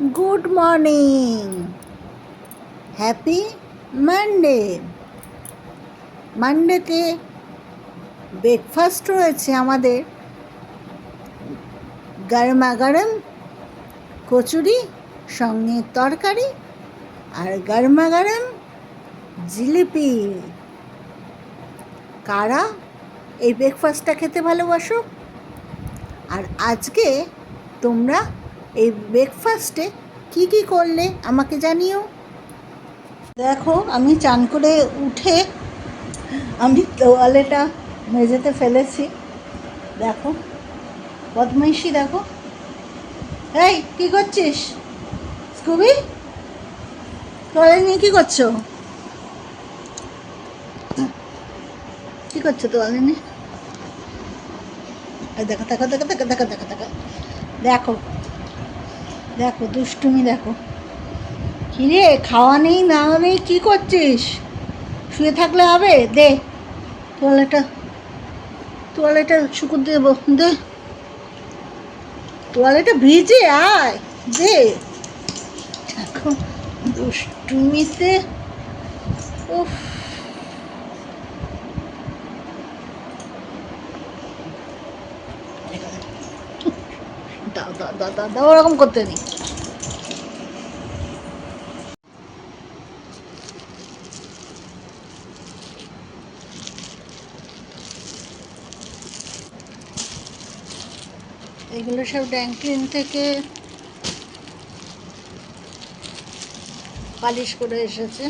Good morning, happy Monday. মানডেতে breakfast রয়েছে আমাদের গরমা গরম কচুরি, সঙ্গে তরকারি আর গরমা গরম জিলিপি। কারা এই ব্রেকফাস্টটা খেতে ভালোবাসো? আর আজকে তোমরা এই ব্রেকফাস্টে কি কি করলে আমাকে জানিও। দেখো, আমি চান করে উঠে আমি তোয়ালেটা মেঝেতে ফেলেছি। দেখো বদমাইশি, দেখো। এই কি করছিস স্কুবি? তোয়ালে নিয়ে কি করছো? কি করছো তোয়ালে নিয়ে? দেখো দেখো দেখো দেখো দেখো দেখো দেখো দেখো দেখো দুষ্টুমি দেখো। কিরে, খাওয়া নেই না নেই, কি করছিস? শুয়ে থাকলে হবে? দে তোয়ালেটা, তোয়ালেটা শুকুর দেবো, দে তোয়ালেটা ভিজে, আয় দে। দেখো দুষ্টুমিতে, উফ। দাও দাও দাও দাও দাও, ওরকম করতে নেই। এগুলো সব ড্যাঙ্কলিন থেকে পালিশ করে এসেছে।